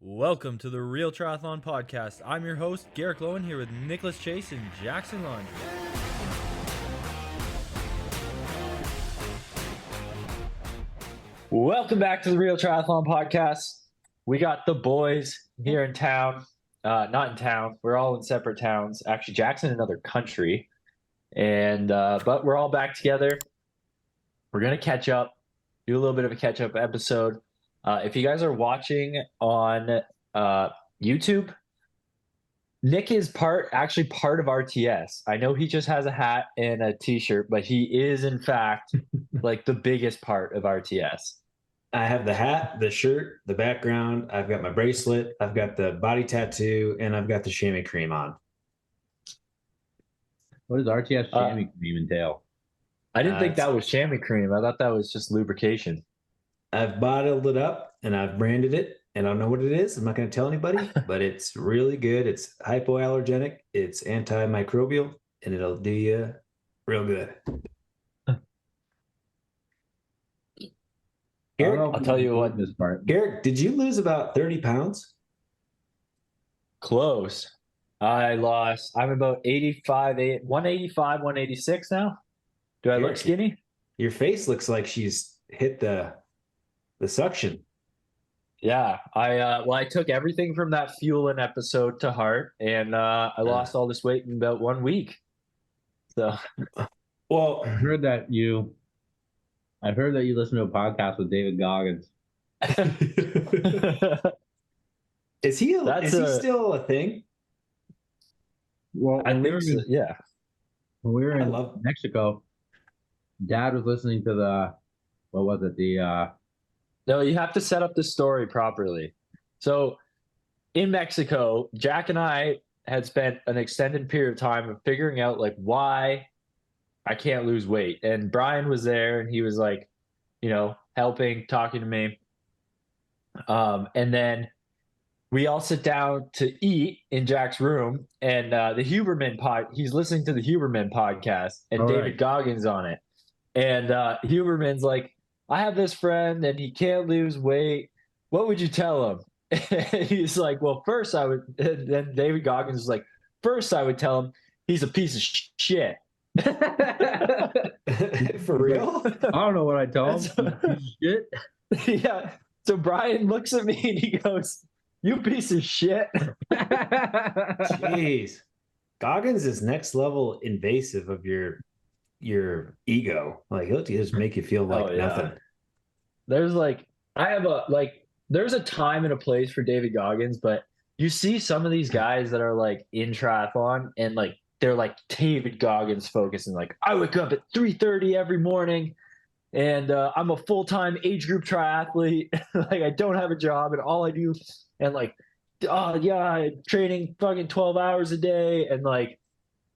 Welcome to the Real Triathlon Podcast. I'm your host, Garrick Lowen, here with Nicholas Chase and Jackson Laundry. Welcome back to the Real Triathlon Podcast. We got the boys here in town. Not in town. We're all in separate towns. Actually, Jackson in another country. But we're all back together. We're going to catch up, do a little bit of a catch-up episode. If you guys are watching on YouTube, Nick is part of RTS. I know he just has a hat and a t-shirt, but he is in fact like the biggest part of RTS. I have the hat, the shirt, the background. I've got my bracelet. I've got the body tattoo, and I've got the chamois cream on. What does RTS chamois cream entail? I didn't think that was chamois cream. I thought that was just lubrication. I've bottled it up and I've branded it, and I don't know what it is. I'm not going to tell anybody, but it's really good. It's hypoallergenic. It's antimicrobial, and it'll do you real good. Garrick, I'll tell you what. This part. Garrick, did you lose about 30 pounds? Close. I'm about 185, 186 now. Do I look skinny? Your face looks like she's hit the suction. Yeah, I took everything from that fueling episode to heart, and I lost all this weight in about 1 week. So, well, I heard that you listen to a podcast with David Goggins. Is he still a thing? Well, I think so, yeah. When we were in Mexico, Dad was listening to No, you have to set up the story properly. So in Mexico, Jack and I had spent an extended period of time of figuring out like why I can't lose weight. And Brian was there and he was like, helping, talking to me. And then we all sit down to eat in Jack's room, and the Huberman he's listening to the Huberman podcast, and David Goggins on it. And Huberman's like, I have this friend and he can't lose weight. What would you tell him? And he's like, well, first I would, and then David Goggins was like, first I would tell him he's a piece of shit. For real? I don't know what I tell him. Shit. Yeah. So Brian looks at me and he goes, you piece of shit. Jeez. Goggins is next level invasive of your ego. Like he'll just make you feel like nothing. There's there's a time and a place for David Goggins, but you see some of these guys that are like in triathlon and like they're like David Goggins focusing, like I wake up at 3:30 every morning and I'm a full-time age group triathlete. Like I don't have a job and all I do and like training fucking 12 hours a day and like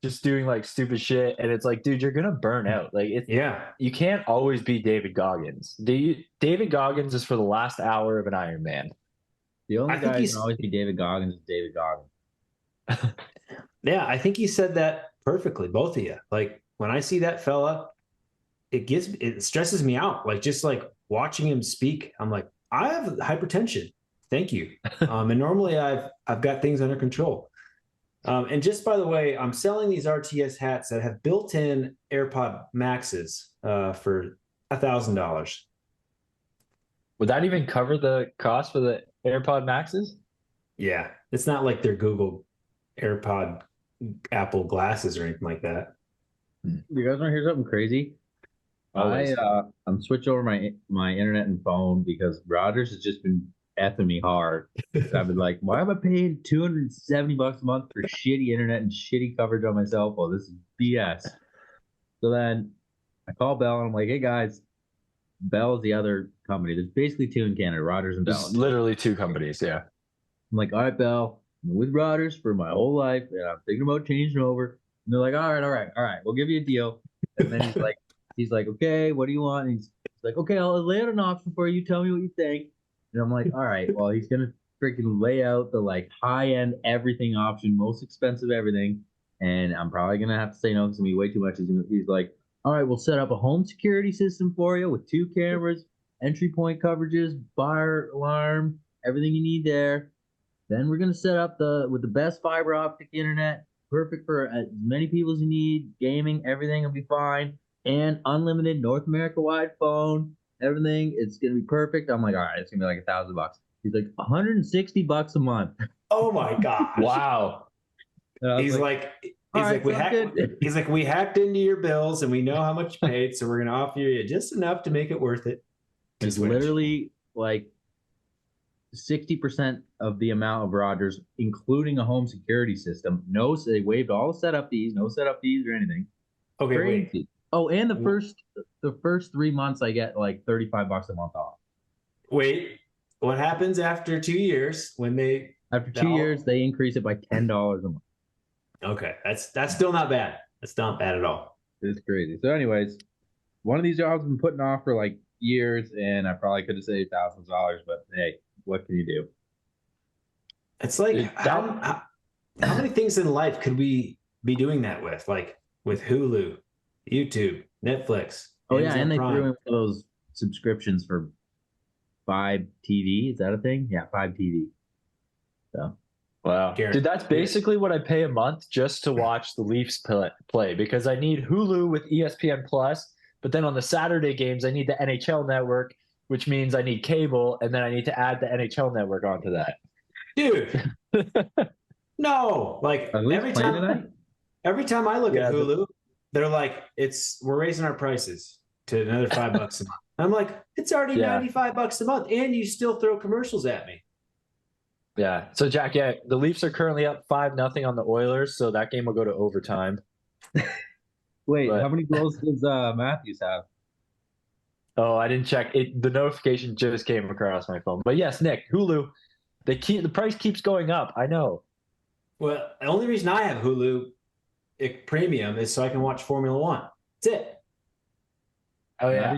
just doing like stupid shit. And it's like, dude, you're gonna burn out. Like you can't always be David Goggins. David Goggins is for the last hour of an Ironman. The only guy who can always be David Goggins is David Goggins. Yeah, I think you said that perfectly, both of you. Like when I see that fella, it stresses me out. Like just like watching him speak, I'm like, I have hypertension. Thank you. And normally I've got things under control. And just by the way, I'm selling these RTS hats that have built-in AirPod Maxes for $1,000. Would that even cover the cost for the AirPod Maxes? Yeah, it's not like they're Google AirPod Apple glasses or anything like that. You guys want to hear something crazy? I'm switching over my internet and phone because Rogers has just been effing me hard. I've been like, why am I paying $270 a month for shitty internet and shitty coverage on my cell phone? This is BS. So then I call Bell and I'm like, hey guys, Bell is the other company. There's basically two in Canada, Rogers and Bell. There's literally two companies, yeah. I'm like, all right, Bell, I'm with Rogers for my whole life and I'm thinking about changing over. And they're like, all right, we'll give you a deal. And then he's like, okay, what do you want? And he's like, okay, I'll lay out an option for you. Tell me what you think. And I'm like, all right, well, he's going to freaking lay out the like high-end everything option, most expensive everything. And I'm probably going to have to say no because it's going to be way too much. He's like, all right, we'll set up a home security system for you with 2 cameras, entry point coverages, fire alarm, everything you need there. Then we're gonna set up with the best fiber optic internet, perfect for as many people as you need. Gaming, everything will be fine, and unlimited North America wide phone. Everything, it's gonna be perfect. I'm like, all right, it's gonna be like $1,000. He's like, $160 a month. Oh my gosh. Wow. He's right, like, we hacked into your bills and we know how much you paid, so we're gonna offer you just enough to make it worth it. It's literally like 60% of the amount of Rogers, including a home security system. No, they waived all the setup fees, no setup fees or anything. Okay, Crazy. wait. Oh, and the first 3 months I get like $35 a month off. Wait, what happens after 2 years when they After 2 years, they increase it by $10 a month. Okay, that's still not bad. That's not bad at all. It's crazy. So, anyways, one of these jobs I've been putting off for like years, and I probably could have saved thousands of dollars, but hey, what can you do? It's like how many things in life could we be doing that with? Like with Hulu, YouTube, Netflix. Oh yeah, and they Prime. threw in those subscriptions for 5 TV. Is that a thing? Yeah, 5 TV. So wow, dude, that's basically what I pay a month just to watch the Leafs play because I need Hulu with ESPN Plus, but then on the Saturday games I need the NHL network, which means I need cable, and then I need to add the NHL network onto that. Dude, no, like every time I look at Hulu, they're like, we're raising our prices to another $5 a month. I'm like, it's already $95 a month, and you still throw commercials at me. Yeah. So Jack, the Leafs are currently up 5-0 on the Oilers, so that game will go to overtime. Wait, how many goals does Matthews have? Oh, I didn't check. The notification just came across my phone. But yes, Nick, Hulu, the price keeps going up. I know. Well, the only reason I have Hulu Premium is so I can watch Formula One. That's it. Oh yeah.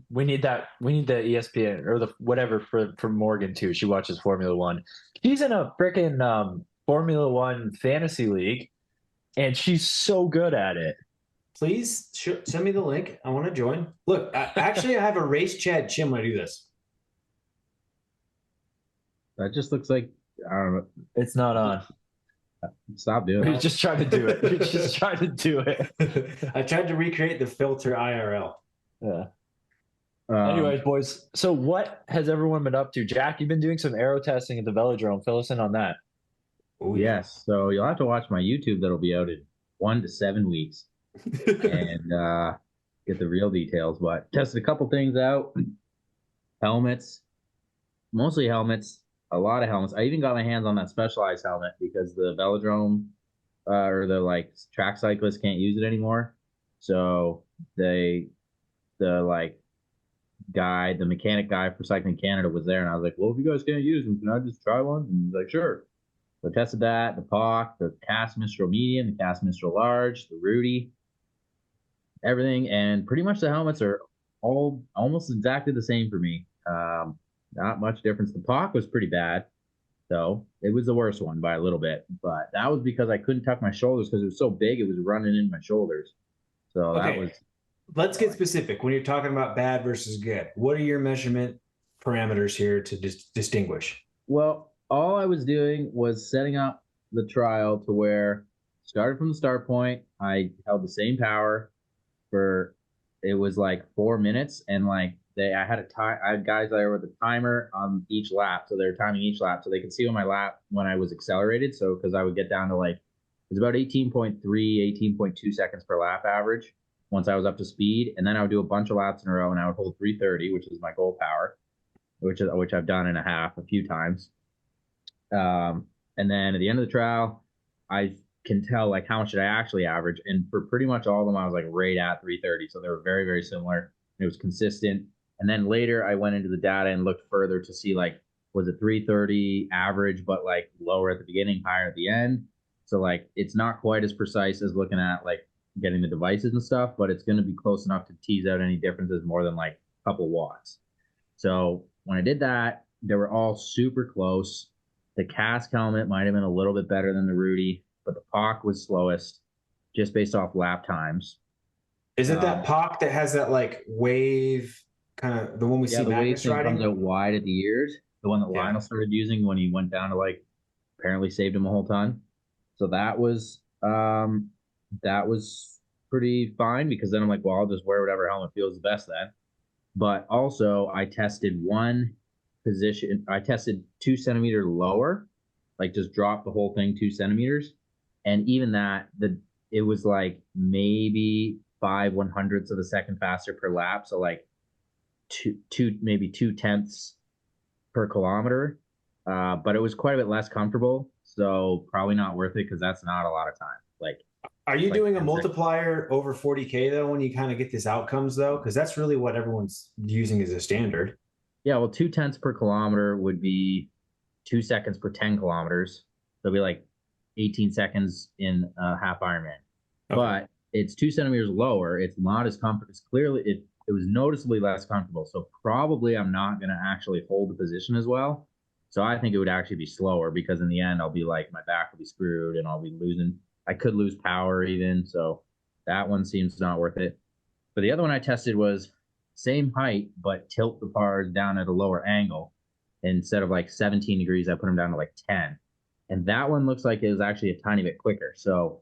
We need that. We need the ESPN or the whatever for Morgan too. She watches Formula One. She's in a freaking Formula One fantasy league, and she's so good at it. Please send me the link. I want to join. Look, actually, I have a race Chad Chim when I do this. That just looks like I don't know. It's not on. Stop doing it. You're just trying to do it. You're just trying to do it. I tried to recreate the filter IRL. Yeah. Anyways, boys. So what has everyone been up to? Jack, you've been doing some aero testing at the velodrome. Fill us in on that. Oh, yes. So you'll have to watch my YouTube that'll be out in 1 to 7 weeks and get the real details. But tested a couple things out. Helmets, mostly helmets. A lot of helmets. I even got my hands on that Specialized helmet because the velodrome or the track cyclists can't use it anymore. So the mechanic guy for Cycling Canada was there, and I was like, well, if you guys can't use them, can I just try one? And he's like, sure. So I tested that, the POC, the Cast Mistral Medium, the Cast Mistral Large, the Rudy, everything. And pretty much the helmets are all almost exactly the same for me. Not much difference. The POC was pretty bad, though. It was the worst one by a little bit, but that was because I couldn't tuck my shoulders because it was so big. It was running in my shoulders. So that was. Let's get specific. When you're talking about bad versus good, what are your measurement parameters here to distinguish? Well, all I was doing was setting up the trial to where started from the start point. I held the same power for it was like 4 minutes, and I had guys there with a timer on each lap, so they're timing each lap, so they could see on my lap when I was accelerated. So because I would get down to it was about 18.3, 18.2 seconds per lap average once I was up to speed, and then I would do a bunch of laps in a row, and I would hold 330, which is my goal power, which I've done in a few times. And then at the end of the trial, I can tell how much did I actually average, and for pretty much all of them, I was right at 330, so they were very, very similar. It was consistent. And then later, I went into the data and looked further to see was it 330 average, but lower at the beginning, higher at the end. So it's not quite as precise as looking at getting the devices and stuff, but it's going to be close enough to tease out any differences more than a couple watts. So when I did that, they were all super close. The Cask helmet might have been a little bit better than the Rudy, but the POC was slowest just based off lap times. Is it that POC that has that wave kind of the one we see the wave thing comes out wide at the ears? the one that Yeah. Lionel started using when he went down to like apparently saved him a whole ton. So that was pretty fine because then I'm like, well, I'll just wear whatever helmet feels the best then. But also I tested one position. I tested 2 centimeters lower, like just drop the whole thing 2 centimeters, and even that it was like maybe 5/100ths of a second faster per lap. So like maybe 2/10 per kilometer. But it was quite a bit less comfortable. So probably not worth it because that's not a lot of time. Are you Like doing a 10 seconds. multiplier over 40K though when you kind of get these outcomes though? Because that's really what everyone's using as a standard. Yeah, well, 2/10 per kilometer would be 2 seconds per 10 kilometers. So it'd be like 18 seconds in a half Ironman. Okay. But it's 2 centimeters lower. It's not as comfortable. It's clearly it was noticeably less comfortable. So probably I'm not going to actually hold the position as well. So I think it would actually be slower because in the end I'll be like my back will be screwed and I'll be losing. I could lose power even. So that one seems not worth it. But the other one I tested was same height, but tilt the bars down at a lower angle. Instead of like 17 degrees, I put them down to like 10. And that one looks like it was actually a tiny bit quicker. So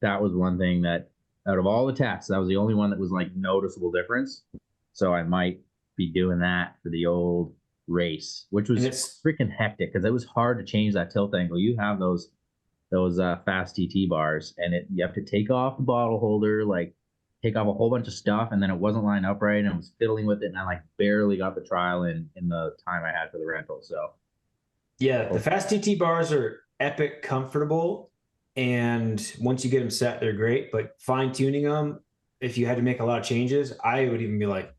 that was one thing that out of all the tests, that was the only one that was like noticeable difference. So I might be doing that for the old race, which was freaking hectic because it was hard to change that tilt angle. You have those fast TT bars, and you have to take off the bottle holder, like take off a whole bunch of stuff, and then it wasn't lined up right, and I was fiddling with it, and I like barely got the trial in the time I had for the rental. So yeah, the fast TT bars are epic comfortable, and once you get them set, they're great. But fine tuning them, if you had to make a lot of changes, I would even be like,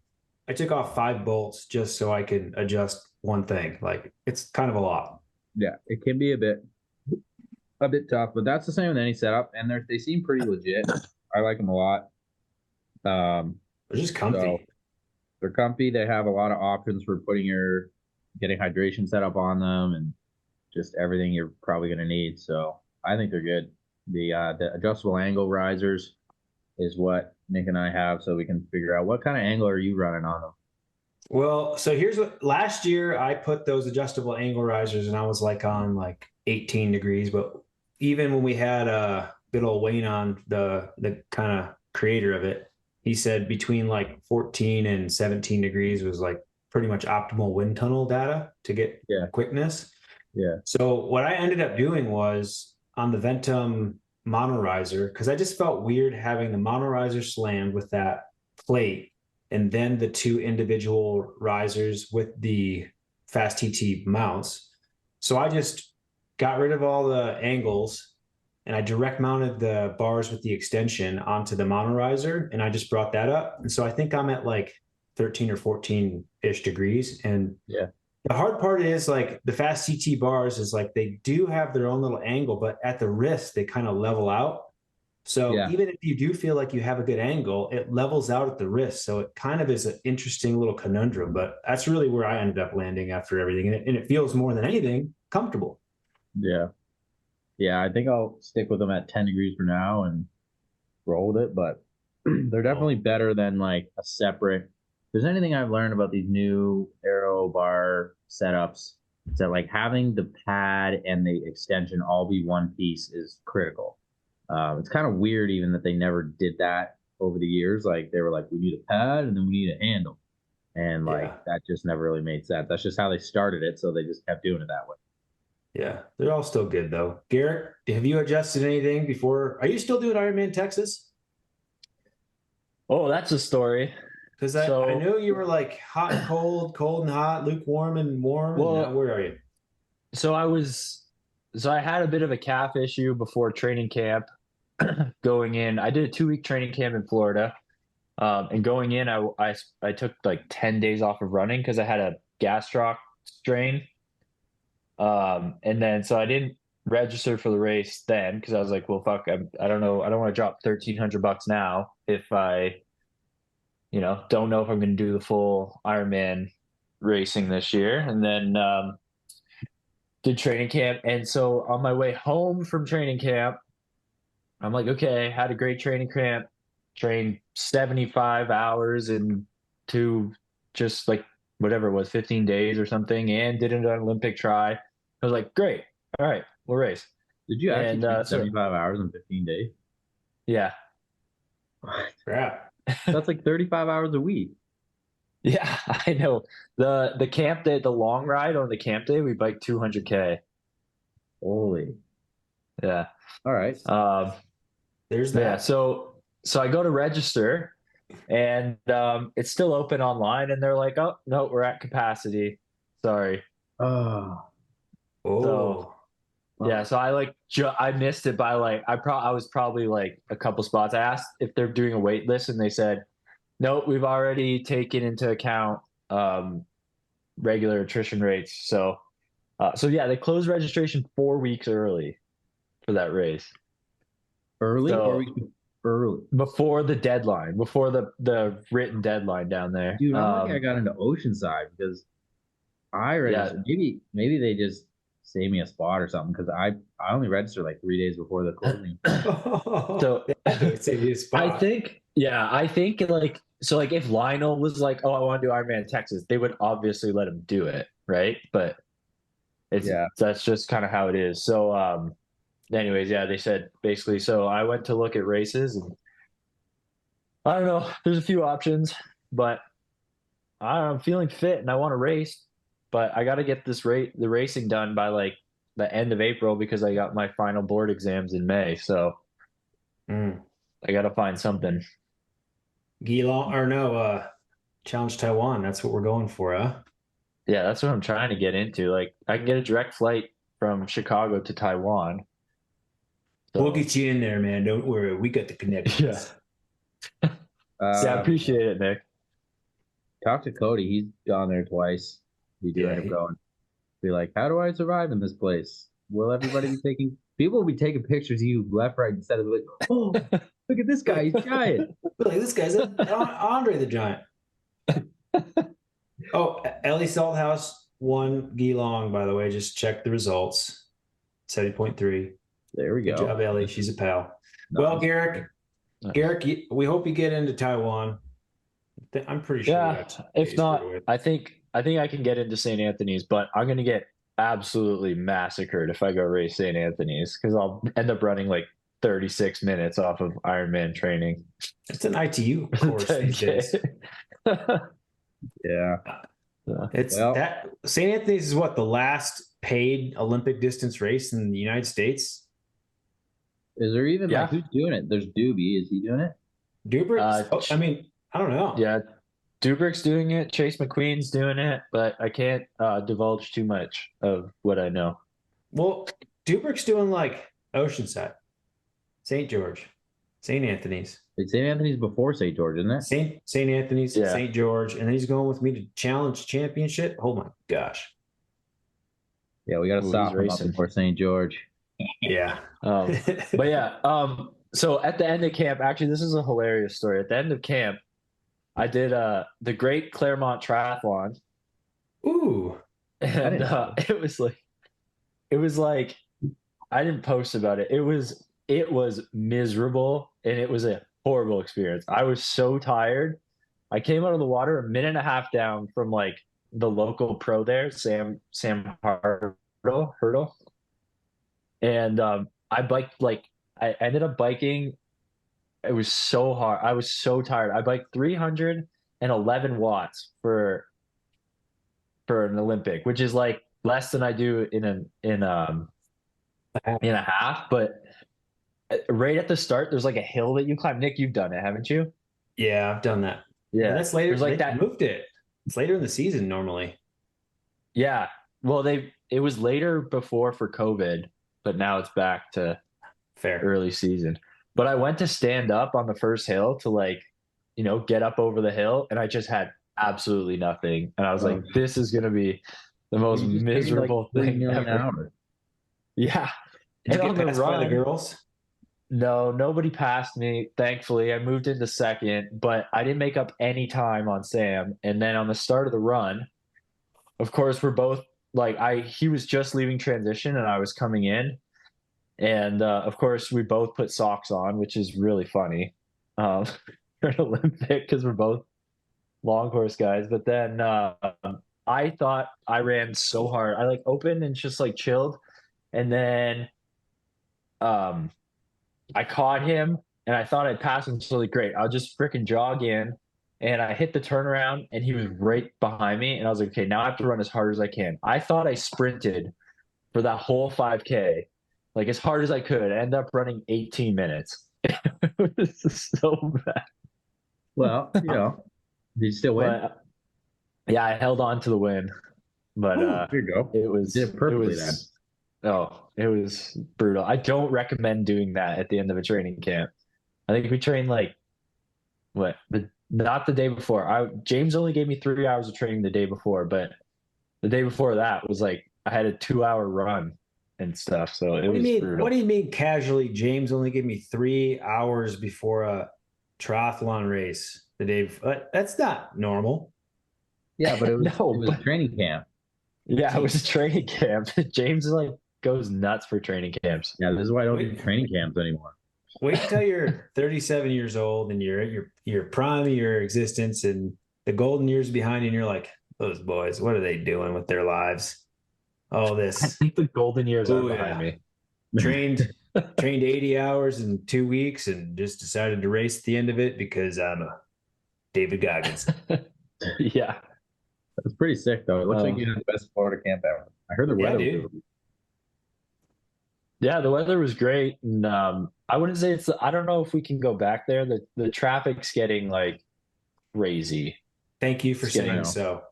I took off 5 bolts just so I could adjust one thing. Like it's kind of a lot. yeah, it can be a bit tough, but that's the same with any setup, and they seem pretty legit. I like them a lot. They're just comfy. So they're comfy. They have a lot of options for getting hydration set up on them and just everything you're probably going to need. So I think they're good. The adjustable angle risers is what Nick and I have, so we can figure out what kind of angle are you running on them. Well, so here's what last year I put those adjustable angle risers and I was like on like 18 degrees. But even when we had good old Wayne on, the kind of creator of it, he said between like 14 and 17 degrees was like pretty much optimal wind tunnel data to get quickness. Yeah. So what I ended up doing was on the Ventum monorizer, because I just felt weird having the monorizer slammed with that plate and then the 2 individual risers with the fast TT mounts. So I just got rid of all the angles and I direct mounted the bars with the extension onto the monorizer, and I just brought that up. And so I think I'm at like 13 or 14-ish degrees. And yeah, the hard part is like the fast TT bars is like they do have their own little angle, but at the wrist, they kind of level out. So even if you do feel like you have a good angle, it levels out at the wrist. So it kind of is an interesting little conundrum, but that's really where I ended up landing after everything. And it feels more than anything comfortable. Yeah. Yeah, I think I'll stick with them at 10 degrees for now and roll with it, but they're definitely better than like a separate. If there's anything I've learned about these new aero bar setups, it's that like having the pad and the extension all be one piece is critical. It's kind of weird even that they never did that over the years. Like they were like, we need a pad and then we need a handle. And like that just never really made sense. That's just how they started it. So they just kept doing it that way. Yeah, they're all still good though. Garrett, have you adjusted anything before? Are you still doing Ironman Texas? Oh, that's a story. Because I know you were like hot and cold, cold and hot, lukewarm and warm. Well, and now where are you? So I had a bit of a calf issue before training camp. Going in, I did a 2-week training camp in Florida. And going in, I took like 10 days off of running because I had a gastroc strain. And then so I didn't register for the race then because I was like, well, fuck, I don't know. I don't want to drop $1,300 now if I, don't know if I'm going to do the full Ironman racing this year. And then did training camp. And so on my way home from training camp, I'm like, okay, had a great training camp, trained 75 hours into just like whatever it was, 15 days or something, and did an Olympic try. I was like, great, all right, we'll race. Did you actually And train so 75 hours in 15 days? yeah, Crap. That's like 35 hours a week. yeah, I know. The camp day, the long ride on the camp day, we biked 200K. Holy. Yeah. All right. There's Yeah. that. So I go to register, and it's still open online, and they're like, "Oh no, we're at capacity. Sorry." Oh, So Oh, yeah, so I missed it by like I was probably like a couple spots. I asked if they're doing a wait list, and they said, "Nope, we've already taken into account um, regular attrition rates." So yeah, they closed registration 4 weeks early for that race. early or So we early? before the deadline, before the written deadline down there. Dude, I'm lucky I got into Oceanside because I Yeah, registered. Maybe they just saved me a spot or something because I only registered like 3 days before the closing. so it's a spot. I think like so like if Lionel was like, oh, I want to do Ironman in Texas, they would obviously let him do it, right? But Yeah. that's just kind of how it is. So anyways, yeah, they said basically, so I went to look at races, and I don't know, there's a few options, but I'm feeling fit and I want to race, but I got to get the racing done by like the end of April because I got my final board exams in May. So Mm. I got to find something. Geelong or no, Challenge Taiwan. That's what we're going for, huh? Yeah, that's what I'm trying to get into. Like I can get a direct flight from Chicago to Taiwan. We'll So get you in there, man. Don't worry. We got the yeah. connections. Yeah, I Uh, appreciate it, Nick. Talk to Cody. He's gone there twice. He do Yeah, end up going. Be like, how do I survive in this place? Will everybody be taking? People will be taking pictures of you left, right, and center. Like, oh, look at this guy. He's giant. Look, this guy's Andre the Giant. Oh, Ellie Salthouse won Geelong, by the way. Just check the results. 70.3. There we Good go. job, Ellie. She's a pal. Nice. Well, Garrick, we hope you get into Taiwan. I'm pretty sure. Yeah, if not, I think I can get into St. Anthony's, but I'm gonna get absolutely massacred if I go race St. Anthony's because I'll end up running like 36 minutes off of Ironman training. It's an ITU course these days. Yeah. It's that St. Anthony's is what the last paid Olympic distance race in the United States. Is there even like who's doing it? There's Doobie. Is he doing it? Dubrick? I mean, I don't know. Yeah, Dubrick's doing it. Chase McQueen's doing it, but I can't divulge too much of what I know. Well, Dubrick's doing like Oceanside, St. George, St. Anthony's. St. Anthony's before St. George, isn't it? St. Anthony's, Yeah. St. George, and then he's going with me to challenge championship. Oh my gosh. Yeah, we got to Ooh, stop he's him up racing. before St. George. Yeah. But yeah, so at the end of camp, actually, this is a hilarious story. At the end of camp, I did the Great Claremont Triathlon, Ooh. and it was like I didn't post about it. It was miserable, and it was a horrible experience. I was so tired. I came out of the water a minute and a half down from like the local pro there, Sam Hurdle, and I ended up biking. It was so hard. I was so tired. I biked 311 watts for an Olympic, which is like less than I do in a half. But right at the start, there's like a hill that you climb. Nick, you've done it, haven't you? Yeah, I've done that. Yeah, And that's later. There's like They that. moved it. It's later in the season normally. Yeah. Well, it was later before for COVID, but now it's back to Fair. early season. But I went to stand up on the first hill to like, get up over the hill, and I just had absolutely nothing. And I was like, this is gonna be the most You just gained, miserable like, 3 thing million ever. hours. Yeah. Did you And get on the passed by the run, girls? no, nobody passed me. Thankfully, I moved into second, but I didn't make up any time on Sam. And then on the start of the run, of course, we're both like he was just leaving transition and I was coming in. And of course, we both put socks on, which is really funny for an Olympic because we're both long course guys. But then I thought I ran so hard. I like opened and just like chilled, and then um I caught him and I thought I'd pass him. So like, great, I'll just freaking jog in. And I hit the turnaround and he was right behind me. And I was like, okay, now I have to run as hard as I can. I thought I sprinted for that whole 5K, like as hard as I could. I ended up running 18 minutes. It was so bad. Well, you know, did you still win? But yeah, I held on to the win. But Ooh, there you go. it was You did it perfectly then. it was brutal. I don't recommend doing that at the end of a training camp. I think we trained like not the day before. James only gave me 3 hours of training the day before, but the day before that was like I had a 2 hour run and stuff. So it was brutal. What do you mean casually? James only gave me 3 hours before a triathlon race the day before. That's not normal. Yeah, but it was, No, it was but- a training camp. Yeah, it was a training camp. James like goes nuts for training camps. Yeah, this is why I don't do training camps anymore. Wait until you're 37 years old and you're at your prime of your existence and the golden years behind you, and you're like, those boys, what are they doing with their lives? All I this think the golden years are Oh, behind me. trained 80 hours in 2 weeks and just decided to race at the end of it because I'm a David Goggins. Yeah. It's pretty sick though. It looks like you had the best Florida camp ever. I heard the Yeah, weather dude. was Yeah, the weather was great. And I wouldn't say I don't know if we can go back there. The traffic's getting like crazy. Thank you for It's getting saying so.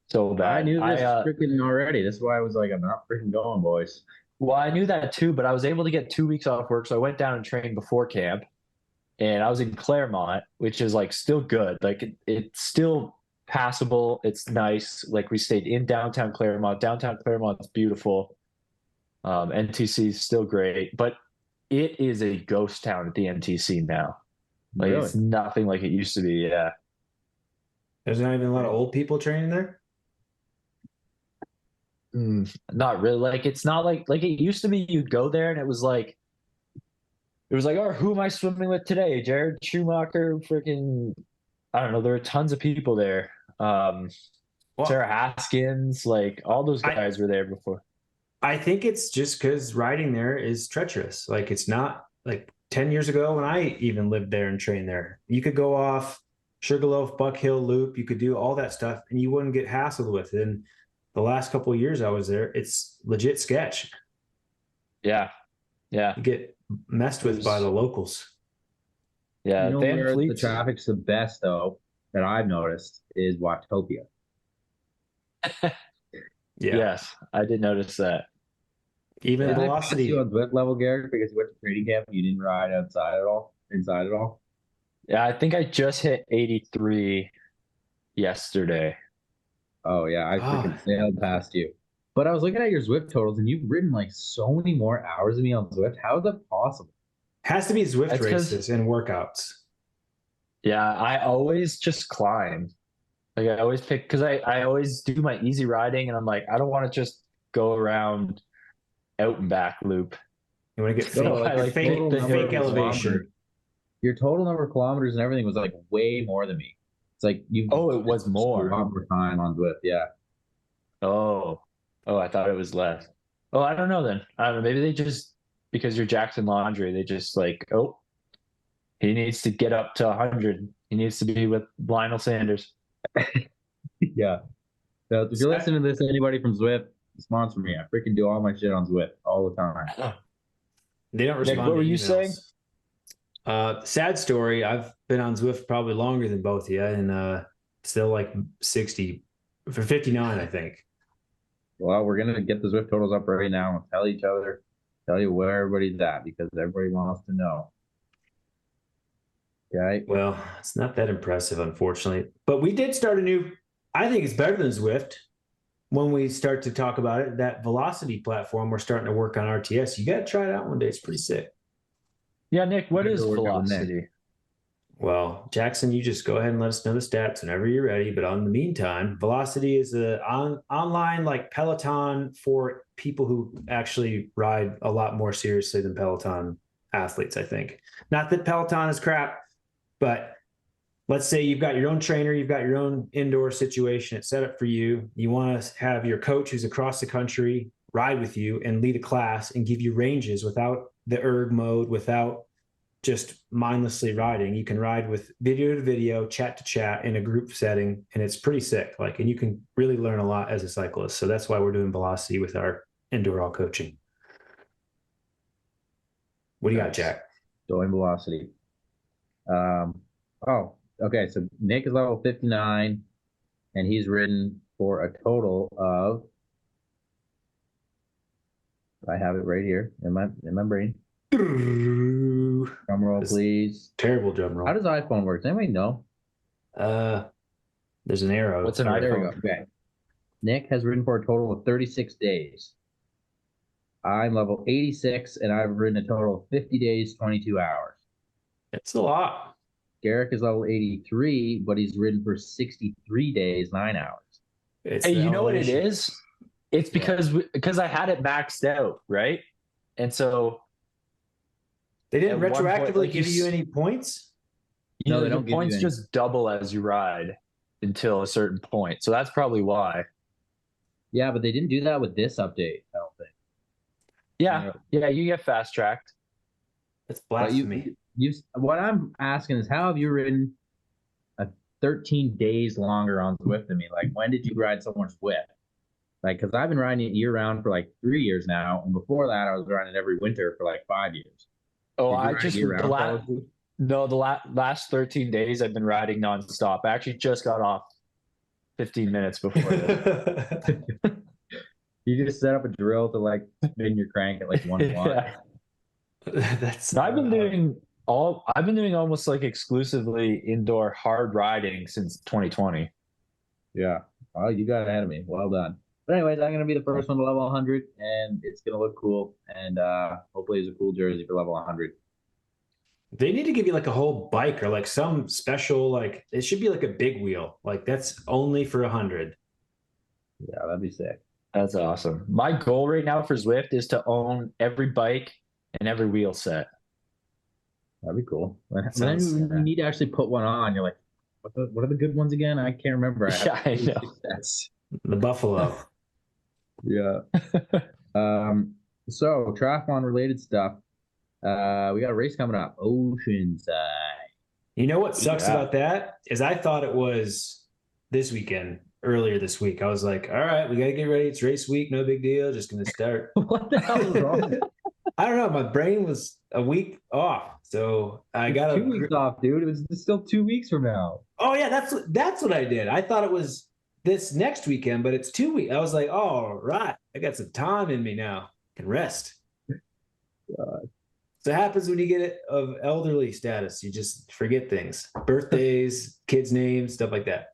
so bad. I knew this freaking already. That's why I was like, I'm not freaking going, boys. Well, I knew that too, but I was able to get 2 weeks off work. So I went down and trained before camp. And I was in Claremont, which is like still good. Like it's still passable. It's nice. Like we stayed in downtown Claremont. Downtown Claremont's beautiful. NTC is still great, but it is a ghost town at the NTC now. Like Really? it's nothing like it used to be. Yeah. There's not even a lot of old people training there. Not really. Like it's not like it used to be. You'd go there and it was like, oh, who am I swimming with today? Jared Schumacher, freaking, I don't know. There were tons of people there. Well, Sarah Haskins, like all those guys were there before. I think it's just because riding there is treacherous. Like it's not like 10 years ago when I even lived there and trained there. You could go off Sugarloaf, Buck Hill Loop. You could do all that stuff and you wouldn't get hassled with it. And the last couple of years I was there, it's legit sketch. Yeah. Yeah. You get messed with by the locals. Yeah. You know Van where the Fleet's- traffic's the best though that I've noticed is Watopia. Yeah. Yes, I did notice that. Even Did I pass velocity. you on Zwift level, Garrett, because you went to training camp and you didn't ride inside at all? Yeah, I think I just hit 83 yesterday. Oh yeah, I freaking sailed past you. But I was looking at your Zwift totals, and you've ridden like so many more hours than me on Zwift. How is that possible? Has to be Zwift That's 'cause- races and workouts. Yeah, I always just climb. Like I always pick because I always do my easy riding, and I'm like, I don't want to just go around out and back loop. You want to get No, fake, I like fake, the fake hills elevation. Your total number of kilometers and everything was like way more than me. It's like you. Oh, it was more. A lot more time on Zwift, yeah. Oh, I thought it was less. Oh, I don't know then. I don't know. Maybe they just because you're Jackson Laundry, they just like, oh, he needs to get up to 100. He needs to be with Lionel Sanders. Yeah. So if you're listening to this, anybody from Zwift, sponsor me. I freaking do all my shit on Zwift all the time. They don't respond. Nick, what to were you emails. saying? Sad story. I've been on Zwift probably longer than both of you, and still like 60 for 59, I think. Well, we're gonna get the Zwift totals up right now and tell you where everybody's at because everybody wants to know. Okay. Well, it's not that impressive, unfortunately. But we did start a new. I think it's better than Zwift. When we start to talk about it, that velocity platform, we're starting to work on RTS. You got to try it out one day. It's pretty sick. Yeah, Nick, what Better is work on that. velocity? Well, Jackson, you just go ahead and let us know the stats whenever you're ready. But in the meantime, Velocity is a online like Peloton for people who actually ride a lot more seriously than Peloton athletes, I think. Not that Peloton is crap, but let's say you've got your own trainer, you've got your own indoor situation. It's set up for you. You want to have your coach who's across the country ride with you and lead a class and give you ranges without the erg mode, without just mindlessly riding. You can ride with video to video, chat to chat in a group setting, and it's pretty sick. Like, and you can really learn a lot as a cyclist. So that's why we're doing Velocity with our indoor all coaching. What do you got, Jack? Join Velocity. Oh, okay. So Nick is level 59, and he's ridden for a total of. I have it right here in my brain. Drum roll, please. Terrible drum roll. How does iPhone work? Does anybody know? There's an arrow. What's an There we iPhone? go. Okay. Nick has ridden for a total of 36 days. I'm level 86, and I've ridden a total of 50 days, 22 hours. It's a lot. Garrick is level 83, but he's ridden for 63 days, 9 hours. Hey, you know what it is? It's because I had it maxed out, right? And so they didn't at one point, retroactively like, give you any points. You No, know, they the don't give you points any. just double as you ride until a certain point. So that's probably why. Yeah, but they didn't do that with this update, I don't think. Yeah, you get fast tracked. It's But blasphemy. what I'm asking is, how have you ridden a 13 days longer on Zwift than me? Like, when did you ride so much Zwift? Like, because I've been riding it year round for like 3 years now, and before that, I was riding it every winter for like 5 years. Oh, Did you I ride just year-round the last 13 days I've been riding nonstop. I actually just got off 15 minutes before this. You just set up a drill to like spin your crank at like 1 watt. Yeah. That's I've been doing almost like exclusively indoor hard riding since 2020. Yeah. Oh, you got ahead of me. Well done. But anyways, I'm gonna be the first one to level 100, and it's gonna look cool. And hopefully, it's a cool jersey for level 100. They need to give you like a whole bike or like some special, like it should be like a big wheel. Like that's only for 100. Yeah, that'd be sick. That's awesome. My goal right now for Zwift is to own every bike and every wheel set. That'd be cool. But Sounds- then you need to actually put one on. You're like, what are the good ones again? I can't remember. I know. The Buffalo. Yeah. So triathlon related stuff. We got a race coming up, Oceanside. You know what sucks Yeah. about that is I thought it was this weekend, earlier this week. I was like, all right, we got to get ready. It's race week. No big deal. Just going to start. What the hell is wrong? I don't know. My brain was a week off. So I got 2 weeks off, dude. It's still 2 weeks from now. Oh yeah, that's what I did. I thought it was this next weekend, but it's 2 weeks. I was like, all right, I got some time in me now. I can rest. So it happens when you get it of elderly status. You just forget things. Birthdays, kids' names, stuff like that.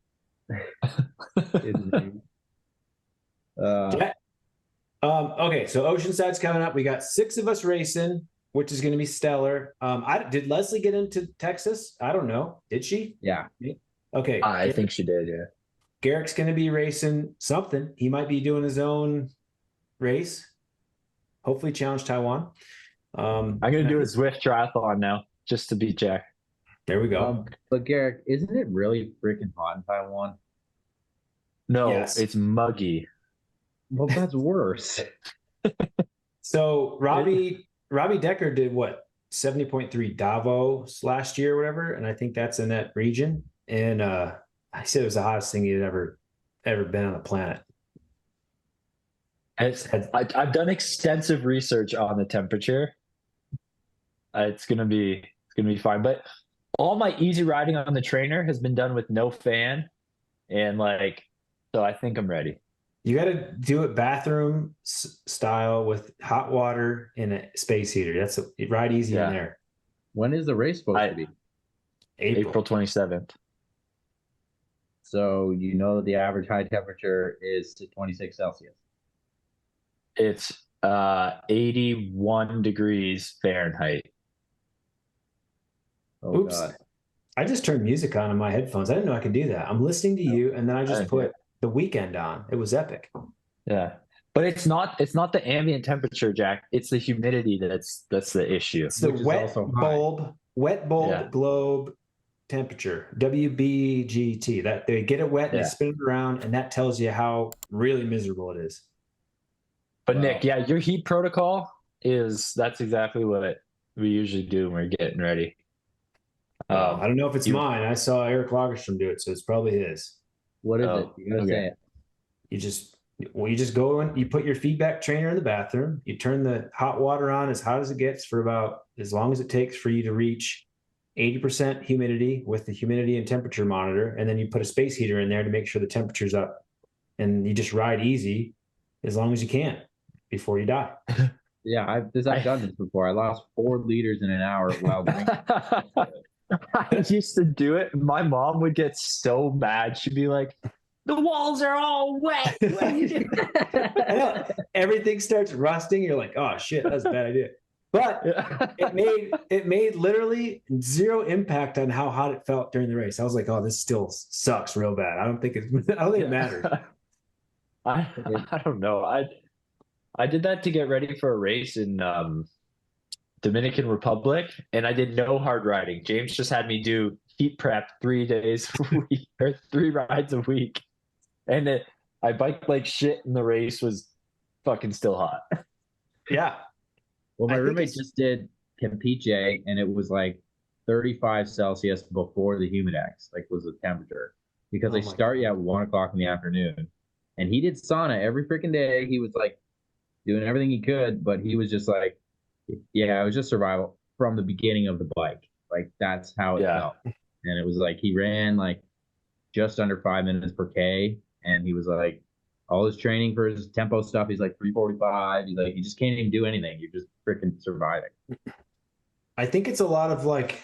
Okay, so Oceanside's coming up. We got 6 of us racing, which is going to be stellar. Did Leslie get into Texas? I don't know. Did she? Yeah. Okay. I think she did, yeah. Garrick's going to be racing something. He might be doing his own race. Hopefully challenge Taiwan. I'm going to do a Zwift triathlon now just to beat Jack. There we go. But Garrick, isn't it really freaking hot in Taiwan? No, Yes. it's muggy. Well, that's worse. So Robbie Decker did what? 70.3 Davos last year or whatever. And I think that's in that region. And I said it was the hottest thing he'd ever been on the planet. I've done extensive research on the temperature. It's gonna be fine. But all my easy riding on the trainer has been done with no fan, and so I think I'm ready. You got to do it bathroom style with hot water and a space heater. Ride easy in there. When is the race supposed to be? April 27th. So you know that the average high temperature is to 26 Celsius. It's 81 degrees Fahrenheit. Oh, Oops. God. I just turned music on in my headphones. I didn't know I could do that. I'm listening to you, and then I just put The Weekend on. It was epic. Yeah. But it's not the ambient temperature, Jack. It's the humidity that's the issue. It's the Which is wet also high. bulb Yeah. globe temperature, WBGT. That they get it wet and they spin it around, and that tells you how really miserable it is. But Nick, yeah, your heat protocol that's exactly what we usually do when we're getting ready. I don't know if it's mine. I saw Eric Lagerstrom do it, so it's probably his. What is it? You gotta say it. You just go and you put your feedback trainer in the bathroom. You turn the hot water on as hot as it gets for about as long as it takes for you to reach 80% humidity with the humidity and temperature monitor. And then you put a space heater in there to make sure the temperature's up. And you just ride easy as long as you can before you die. Yeah, I've done this before. I lost 4 liters in an hour while drinking. I used to do it. My mom would get so mad. She'd be like, "The walls are all wet. What are you doing?" I know. Everything starts rusting. You're like, "Oh shit, that's a bad idea." But it made literally zero impact on how hot it felt during the race. I was like, "Oh, this still sucks real bad." I don't think it mattered. I don't know. I did that to get ready for a race in Dominican Republic, and I did no hard riding. James just had me do heat prep 3 days a week or 3 rides a week, and I biked like shit, and the race was fucking still hot. Yeah. Well, my roommate just did Campeche, and it was like 35 Celsius before the Humidex, like was the temperature, because they start you at 1 o'clock in the afternoon, and he did sauna every freaking day. He was like doing everything he could, but he was just like, yeah, it was just survival from the beginning of the bike. Like that's how it felt. And it was like he ran like just under 5 minutes per K. And he was like, all his training for his tempo stuff, he's like 3:45. He's like, you just can't even do anything. You're just freaking surviving. I think it's a lot of like,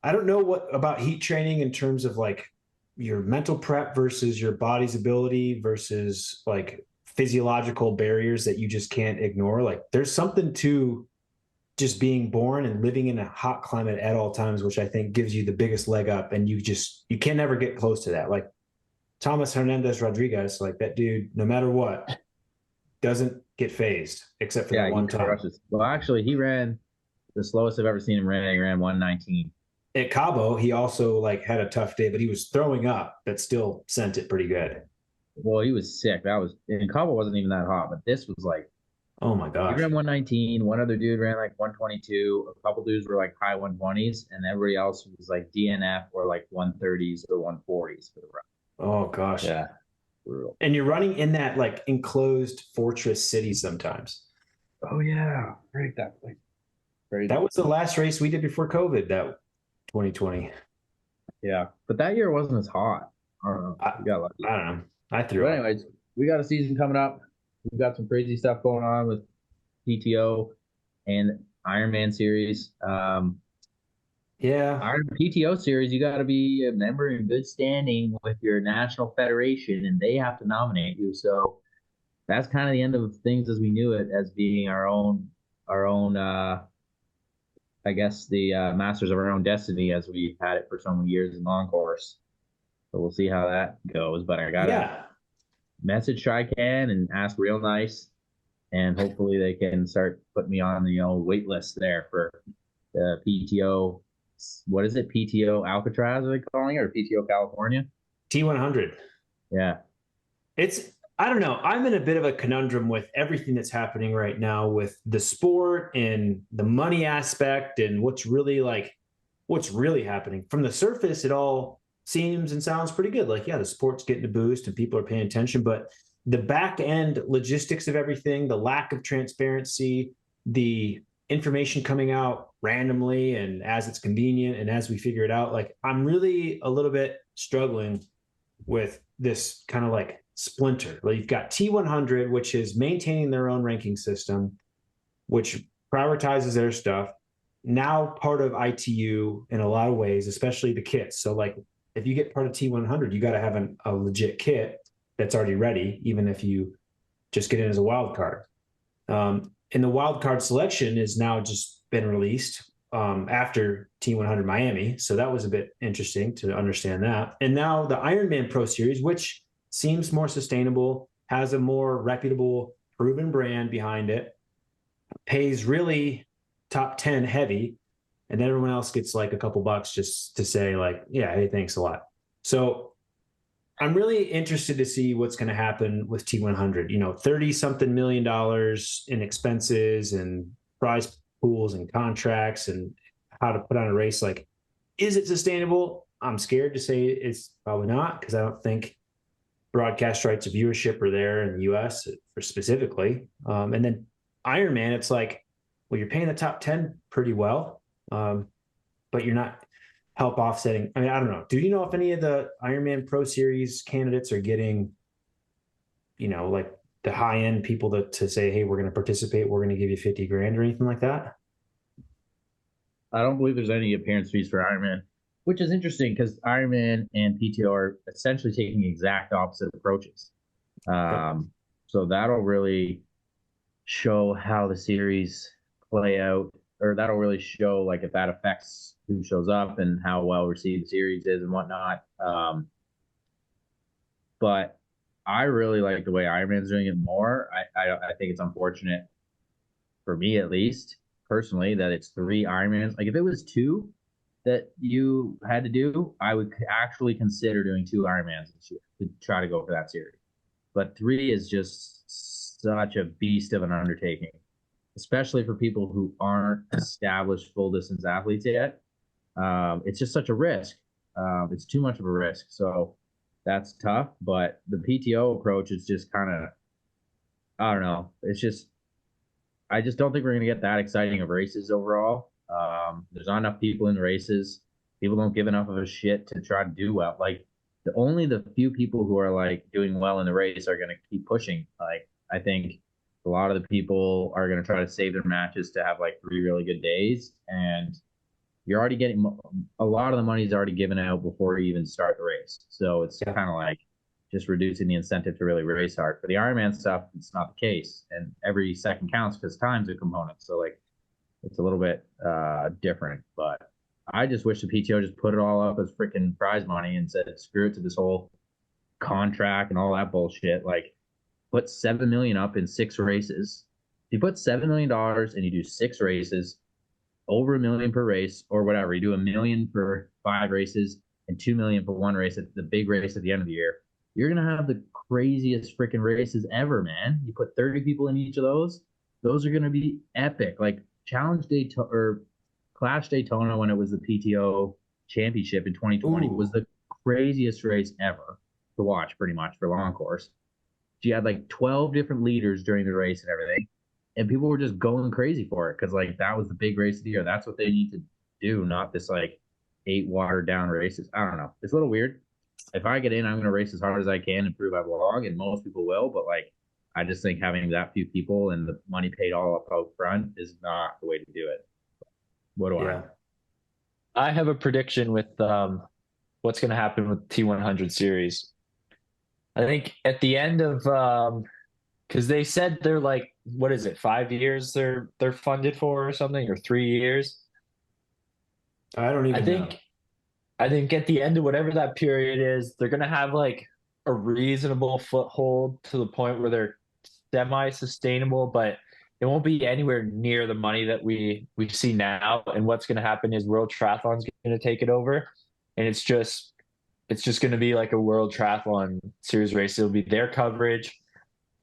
I don't know what about heat training in terms of like your mental prep versus your body's ability versus like physiological barriers that you just can't ignore. Like there's something to just being born and living in a hot climate at all times, which I think gives you the biggest leg up, and you can never get close to that. Like Thomas Hernandez Rodriguez, like that dude, no matter what, doesn't get phased except for that one time. Crushes. Well, actually, he ran the slowest I've ever seen him run. He ran 1:19. At Cabo, he also like had a tough day, but he was throwing up, but still sent it pretty good. Well, he was sick. And Cabo wasn't even that hot, but this was like, oh my gosh. He ran 1:19. One other dude ran like 1:22. A couple dudes were like high 1:20s, and everybody else was like DNF or like 1:30s or 1:40s for the run. Oh gosh. Yeah. Brutal. And you're running in that like enclosed fortress city sometimes. Oh yeah, right, that place. That was the last race we did before COVID. That 2020. Yeah, but that year wasn't as hot. I don't know. I don't know. I threw it. Anyways, we got a season coming up. We've got some crazy stuff going on with PTO and Ironman series. PTO series, you got to be a member in good standing with your national federation, and they have to nominate you. So that's kind of the end of things as we knew it, as being our own. I guess the masters of our own destiny, as we had it for so many years in long course. So we'll see how that goes. But I gotta message Trican and ask real nice, and hopefully they can start putting me on the wait list there for the PTO. What is it? PTO Alcatraz, are they calling it, or PTO California? T100. Yeah. I don't know. I'm in a bit of a conundrum with everything that's happening right now with the sport and the money aspect and what's really happening. From the surface, it all seems and sounds pretty good. Like, yeah, the sport's getting a boost and people are paying attention, but the back end logistics of everything, the lack of transparency, the information coming out randomly and as it's convenient and as we figure it out, like I'm really a little bit struggling with this kind of like splinter. Well, you've got T100, which is maintaining their own ranking system, which prioritizes their stuff. Now part of ITU in a lot of ways, especially the kits. So like if you get part of T100, you got to have a legit kit that's already ready, even if you just get in as a wild card. And the wild card selection is now just been released after T100 Miami. So that was a bit interesting to understand that. And now the Ironman Pro Series, which seems more sustainable, has a more reputable, proven brand behind it, pays really top 10 heavy. and then everyone else gets like a couple bucks just to say like, yeah, hey, thanks a lot. So I'm really interested to see what's going to happen with T100. 30 something million dollars in expenses and prize pools and contracts and how to put on a race. Like, is it sustainable? I'm scared to say it's probably not, because I don't think broadcast rights of viewership are there in the US for specifically. And then Ironman, it's like, well, you're paying the top 10 pretty well, but you're not help offsetting. I mean, I don't know. Do you know if any of the Ironman Pro Series candidates are getting, like the high end people to say, hey, we're going to participate, we're going to give you 50 grand or anything like that? I don't believe there's any appearance fees for Ironman, which is interesting because Ironman and PTO are essentially taking exact opposite approaches. So that'll really show how the series play out, or that'll really show like if that affects who shows up and how well received the series is and whatnot. But I really like the way Ironman's doing it more. I think it's unfortunate for me, at least personally, that it's 3 Ironmans. Like if it was 2 that you had to do, I would actually consider doing 2 Ironmans this year to try to go for that series. But 3 is just such a beast of an undertaking, especially for people who aren't established full distance athletes yet. It's just such a risk. It's too much of a risk. So that's tough. But the PTO approach is just kind of, I don't know. I just don't think we're going to get that exciting of races overall. There's not enough people in the races. People don't give enough of a shit to try to do well. Like only the few people who are like doing well in the race are going to keep pushing. Like I think a lot of the people are going to try to save their matches to have like 3 really good days, and you're already getting a lot of the money's already given out before you even start the race. So it's kind of like just reducing the incentive to really race hard. For the Ironman stuff, it's not the case, and every second counts because time's a component. So like it's a little bit different, but I just wish the PTO just put it all up as freaking prize money and said screw it to this whole contract and all that bullshit. Like put 7 million up in 6 races. If you put $7 million and you do 6 races, over $1 million per race or whatever, you do $1 million for 5 races and $2 million for 1 race at the big race at the end of the year, you're gonna have the craziest freaking races ever, man. You put 30 people in each of those are gonna be epic. Like Challenge Daytona or Clash Daytona, when it was the PTO championship in 2020, was the craziest race ever to watch, pretty much, for long course. You had like 12 different leaders during the race and everything, and people were just going crazy for it because like that was the big race of the year. That's what they need to do, not this like 8 watered down races. I don't know. It's a little weird. If I get in, I'm going to race as hard as I can and prove I belong, and most people will. But like, I just think having that few people and the money paid all up out front is not the way to do it. What do I have a prediction with what's going to happen with T100 series. I think at the end of because they said they're like, what is it, 5 years they're funded for or something, or 3 years? I don't even know. I think at the end of whatever that period is, they're gonna have like a reasonable foothold to the point where they're semi-sustainable, but it won't be anywhere near the money that we see now. And what's gonna happen is World Triathlon's gonna take it over, and it's just gonna be like a World Triathlon series race. It'll be their coverage.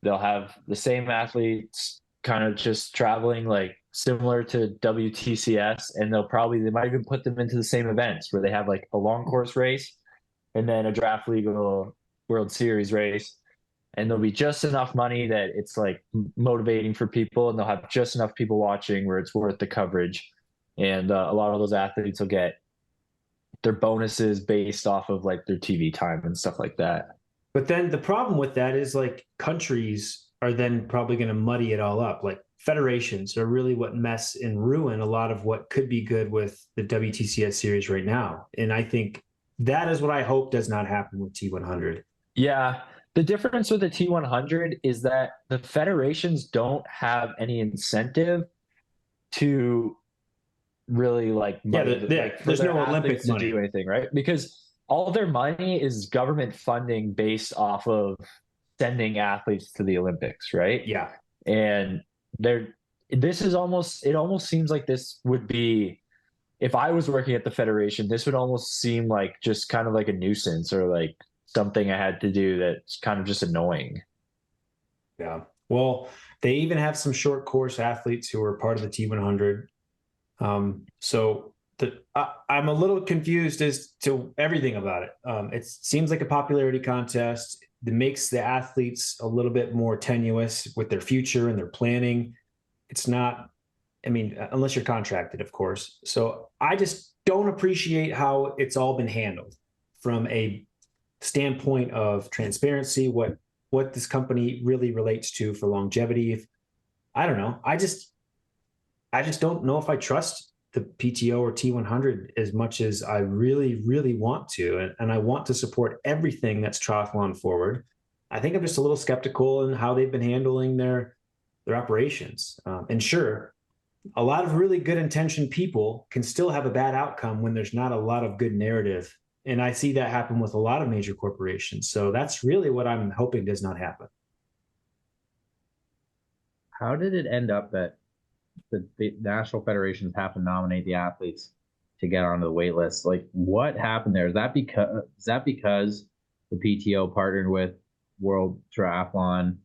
They'll have the same athletes kind of just traveling like similar to WTCS, and they might even put them into the same events where they have like a long course race and then a draft legal World Series race. And there'll be just enough money that it's like motivating for people, and they'll have just enough people watching where it's worth the coverage. And a lot of those athletes will get their bonuses based off of like their TV time and stuff like that. But then the problem with that is like countries are then probably going to muddy it all up. Like federations are really what mess and ruin a lot of what could be good with the WTCS series right now. And I think that is what I hope does not happen with T100. Yeah. The difference with the T100 is that the federations don't have any incentive to really like money, there's no Olympic money to do anything, right? Because all their money is government funding based off of sending athletes to the Olympics, right? Yeah. And it almost seems like this would be if I was working at the federation, this would almost seem like just kind of like a nuisance or like something I had to do that's kind of just annoying. Yeah. Well, they even have some short course athletes who are part of the T100. So I'm a little confused as to everything about it. It seems like a popularity contest that makes the athletes a little bit more tenuous with their future and their planning. It's not, I mean, unless you're contracted, of course. So I just don't appreciate how it's all been handled from a standpoint of transparency, what this company really relates to for longevity. I don't know. I just don't know if I trust the PTO or T100 as much as I really, really want to. And I want to support everything that's triathlon forward. I think I'm just a little skeptical in how they've been handling their operations. And sure, a lot of really good intentioned people can still have a bad outcome when there's not a lot of good narrative. And I see that happen with a lot of major corporations. So that's really what I'm hoping does not happen. How did it end up that the national federations have to nominate the athletes to get onto the wait list? Like, what happened there? Is that because the PTO partnered with World Triathlon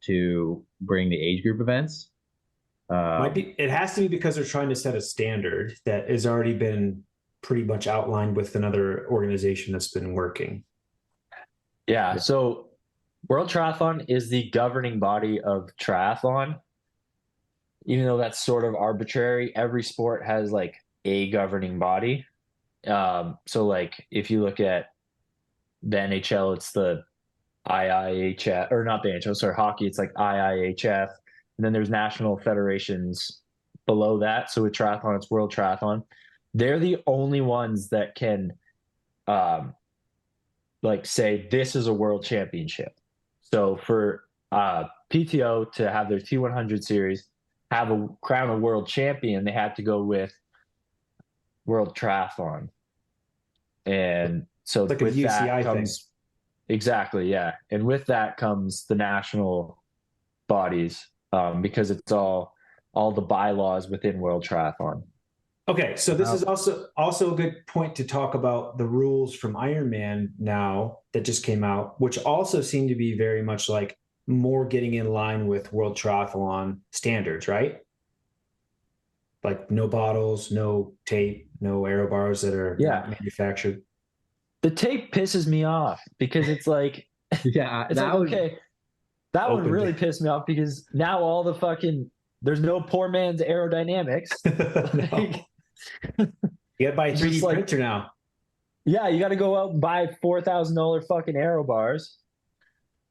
to bring the age group events? Might be. It has to be because they're trying to set a standard that has already been pretty much outlined with another organization that's been working. Yeah. So World Triathlon is the governing body of triathlon. Even though that's sort of arbitrary, every sport has like a governing body. So like if you look at the NHL, it's the IIHF, or not the NHL, sorry, hockey, it's like IIHF. And then there's national federations below that. So with triathlon, it's World Triathlon. They're the only ones that can like say this is a world championship. So for PTO to have their T100 series, have a crown a world champion, they had to go with World Triathlon. And so It's like with a UCI that comes thing. exactly, yeah. And with that comes the national bodies, because it's all the bylaws within World Triathlon. Okay, so this is also a good point to talk about the rules from Ironman now that just came out, which also seem to be very much like more getting in line with World Triathlon standards, right? Like no bottles, no tape, no aero bars that are not manufactured. The tape pisses me off because it's like, yeah, it's like, okay, that one really pissed me off because now all the fucking, there's no poor man's aerodynamics. Like, you gotta buy a 3D printer now. Yeah, you got to go out and buy $4,000 fucking aero bars.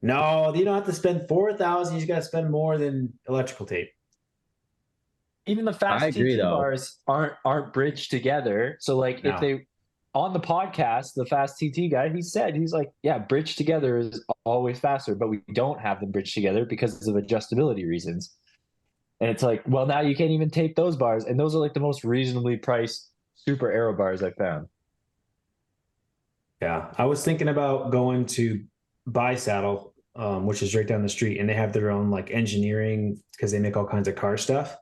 No, you don't have to spend 4,000. You just got to spend more than electrical tape. Even the fast TT bars aren't bridged together. So like if they on the podcast, the fast TT guy, he's like, yeah, bridged together is always faster, but we don't have them bridged together because of adjustability reasons. And it's like, well, now you can't even tape those bars, and those are like the most reasonably priced super aero bars I found. Yeah, I was thinking about going to Bisaddle, which is right down the street, and they have their own like engineering because they make all kinds of car stuff.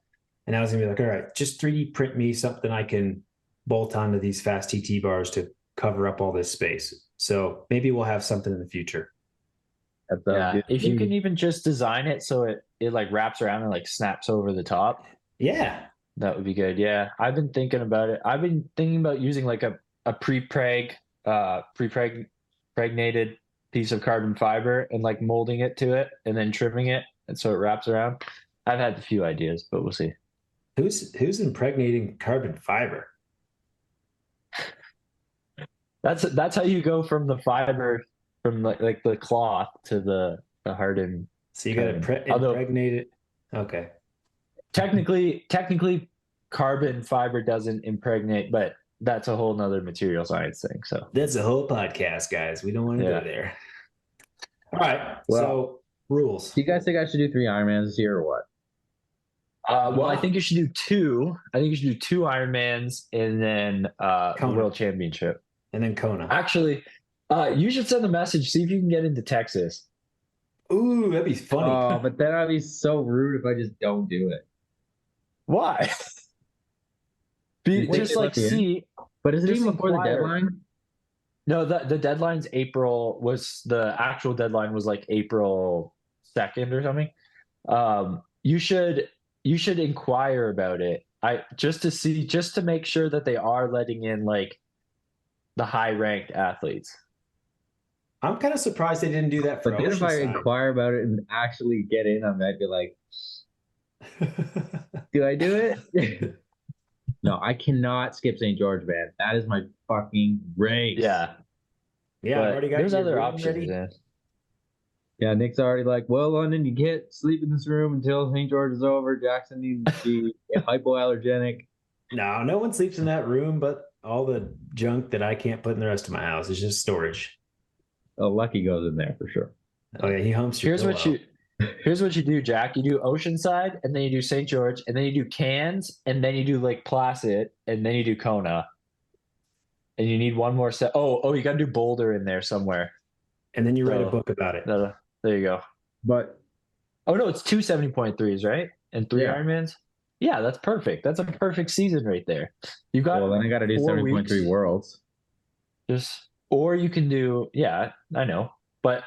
And I was gonna be like, all right, just 3D print me something I can bolt onto these fast TT bars to cover up all this space. So maybe we'll have something in the future. Yeah, if you can even just design it so it like wraps around and like snaps over the top. Yeah, that would be good. Yeah, I've been thinking about it. I've been thinking about using like a pre-pregnated piece of carbon fiber and like molding it to it and then trimming it, and so it wraps around. I've had a few ideas, but we'll see. Who's impregnating carbon fiber? That's how you go from the fiber, from like the cloth to the hardened. So you got to impregnate it. Okay. Technically, carbon fiber doesn't impregnate, but that's a whole nother material science thing. So that's a whole podcast, guys. We don't want to go there. All right. Well, so rules. Do you guys think I should do 3 Ironmans this year or what? Well, I think you should do 2. I think you should do 2 Ironmans and then the World Championship. And then Kona. Actually, you should send a message, see if you can get into Texas. Ooh, that'd be funny. Oh, but then I'd be so rude if I just don't do it. Why? just like see. But is it just even before the inquire. deadline? No, the deadline's April. Was the actual deadline was like April 2nd or something. You should inquire about it. Just to make sure that they are letting in like the high ranked athletes. I'm kind of surprised they didn't do that for But then if I Oceanside. inquire about it and actually get in, I might be like, do I do it? No, I cannot skip St. George, man. That is my fucking race. Yeah, Yeah, I've already got there's your other room options. ready. Yeah. Yeah, Nick's already like, well, London, you can't sleep in this room until St. George is over. Jackson needs to be hypoallergenic. No one sleeps in that room, but all the junk that I can't put in the rest of my house is just storage. Oh, Lucky goes in there for sure. Oh yeah, he humps your pillow. Here's what you do, Jack. You do Oceanside, and then you do St. George, and then you do Cairns, and then you do Lake Placid, and then you do Kona. And you need one more set. Oh, you got to do Boulder in there somewhere. And then you write a book about it. There you go. But oh no, it's 2 70.3s, right? And 3 Ironmans. Yeah, that's perfect. That's a perfect season right there. You got. Well, then I got to do 7.3 worlds. Or you can do. Yeah, I know.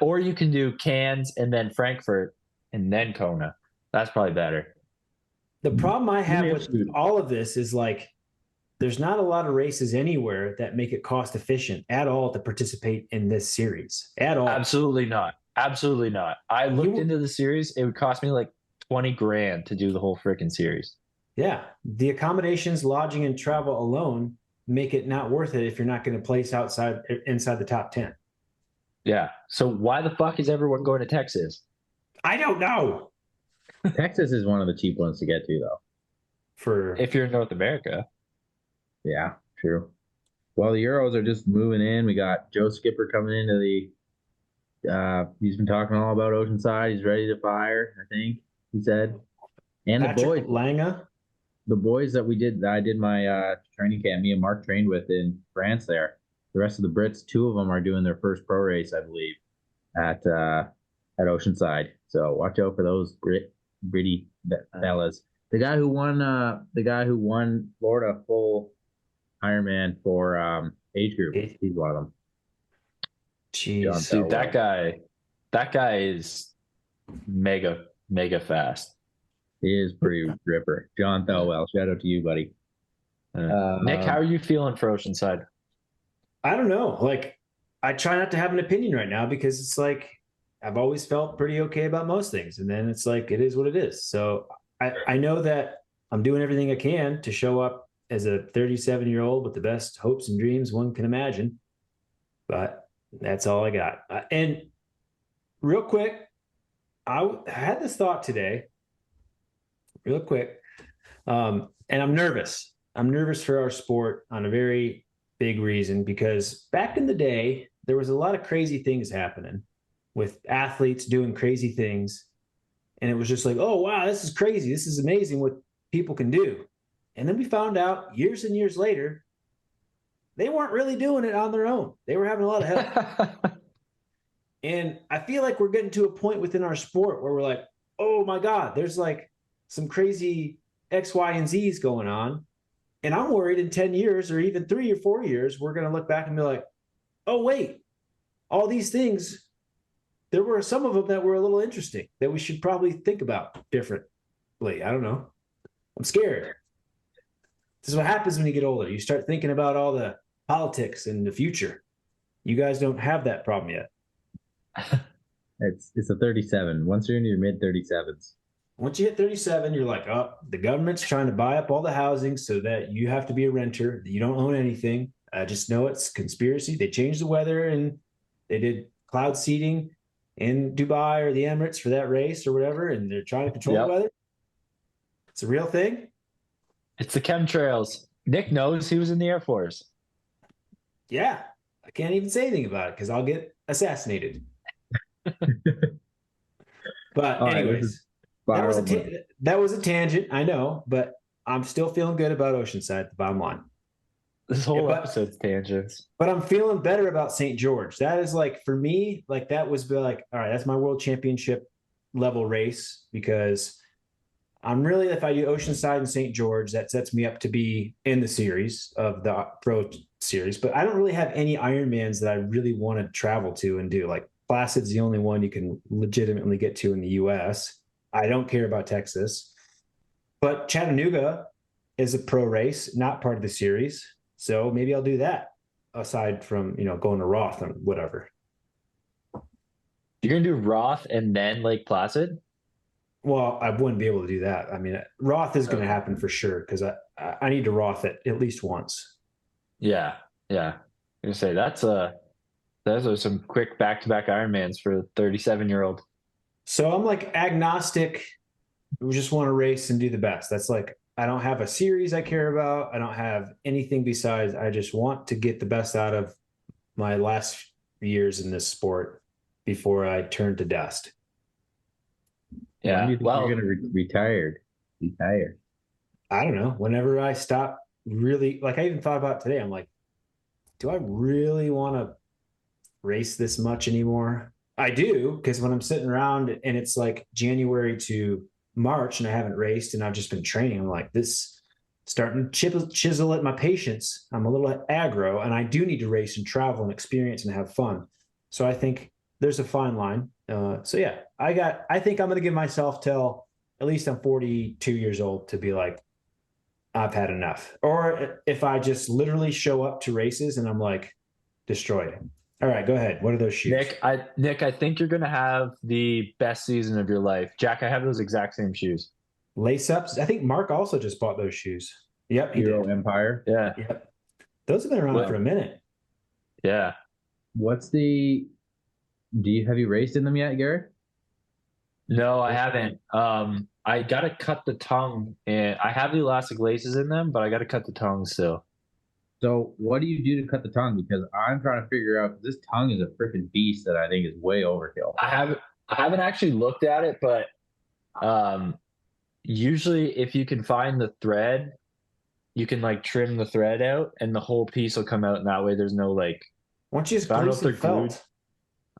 Or you can do Cairns and then Frankfurt and then Kona. That's probably better. The problem I have with all of this is like, there's not a lot of races anywhere that make it cost efficient at all to participate in this series at all. Absolutely not. Absolutely not. I looked into the series. It would cost me like 20 grand to do the whole freaking series. Yeah. The accommodations, lodging, and travel alone make it not worth it if you're not going to place inside the top 10. Yeah. So why the fuck is everyone going to Texas? I don't know. Texas is one of the cheap ones to get to, though. If you're in North America. Yeah, true. Well, the Euros are just moving in. We got Joe Skipper coming into the. He's been talking all about Oceanside. He's ready to fire, I think he said. And Patrick the boys, Langa. The boys that I did my training camp. Me and Mark trained with in France. There, the rest of the Brits, 2 of them are doing their first pro race, I believe, at Oceanside. So watch out for those Britty fellas. The guy who won Florida full Ironman for age group. He's one of them. Jeez, dude, that guy is mega fast. He is pretty ripper. John Thelwell, shout out to you, buddy. Nick, how are you feeling for Oceanside? I don't know. Like, I try not to have an opinion right now because it's like I've always felt pretty okay about most things, and then it's like it is what it is. So I know that I'm doing everything I can to show up as a 37-year-old with the best hopes and dreams one can imagine. But that's all I got. And real quick, I had this thought today, real quick. And I'm nervous. I'm nervous for our sport on a very big reason, because back in the day, there was a lot of crazy things happening with athletes doing crazy things. And it was just like, oh, wow, this is crazy. This is amazing what people can do. And then we found out years and years later, they weren't really doing it on their own. They were having a lot of help. And I feel like we're getting to a point within our sport where we're like, oh my God, there's like some crazy X, Y, and Z's going on. And I'm worried in 10 years or even 3 or 4 years, we're going to look back and be like, oh, wait, all these things, there were some of them that were a little interesting that we should probably think about differently. I don't know. I'm scared. This is what happens when you get older. You start thinking about all the politics and the future. You guys don't have that problem yet. It's a 37. Once you're in your mid 37s. Once you hit 37, you're like, oh, the government's trying to buy up all the housing so that you have to be a renter. You don't own anything. I just know it's conspiracy. They changed the weather and they did cloud seeding in Dubai or the Emirates for that race or whatever, and they're trying to control the weather. It's a real thing. It's the chemtrails. Nick knows he was in the Air Force. Yeah. I can't even say anything about it because I'll get assassinated. But anyways, that was a tangent, I know, but I'm still feeling good about Oceanside, the bottom line. This whole episode's tangents. But I'm feeling better about St. George. That is like, for me, like that was like, all right, that's my world championship level race, because I'm really, if I do Oceanside and St. George, that sets me up to be in the series of the pro series. But I don't really have any Ironmans that I really want to travel to and do. Like Placid's the only one you can legitimately get to in the US. I don't care about Texas. But Chattanooga is a pro race, not part of the series. So maybe I'll do that aside from, going to Roth and whatever. You're gonna do Roth and then Lake Placid? Well, I wouldn't be able to do that. I mean, Roth is going to happen for sure because I need to Roth it at least once. Yeah, yeah. I'm gonna say those are some quick back-to-back Ironmans for a 37-year-old. So I'm like agnostic. We just want to race and do the best. That's like, I don't have a series I care about. I don't have anything besides. I just want to get the best out of my last years in this sport before I turn to dust. When Yeah. do you think Well, you're gonna retire? Retire. I don't know. Whenever I stop really, like I even thought about today, I'm like, do I really want to race this much anymore? I do, because when I'm sitting around and it's like January to March and I haven't raced and I've just been training, I'm like, this starting to chisel at my patience. I'm a little aggro and I do need to race and travel and experience and have fun. So I think there's a fine line. So yeah, I think I'm going to give myself till at least I'm 42 years old to be like, I've had enough. Or if I just literally show up to races and I'm like, destroyed. All right, go ahead. What are those shoes? Nick, I think you're gonna have the best season of your life. Jack, I have those exact same shoes. Lace ups. I think Mark also just bought those shoes. Yep, he Hero did. Empire. Yeah, Yep. Those have been around Well- for a minute. yeah. What's the? Have you raced in them yet, Garrett? No, I haven't. I gotta cut the tongue, and I have the elastic laces in them, but I gotta cut the tongue still. So what do you do to cut the tongue? Because I'm trying to figure out, this tongue is a freaking beast that I think is way overkill. I haven't actually looked at it, but usually if you can find the thread, you can like trim the thread out, and the whole piece will come out, and that way there's no like. Why don't you just I don't glue know if some they're glued. felt?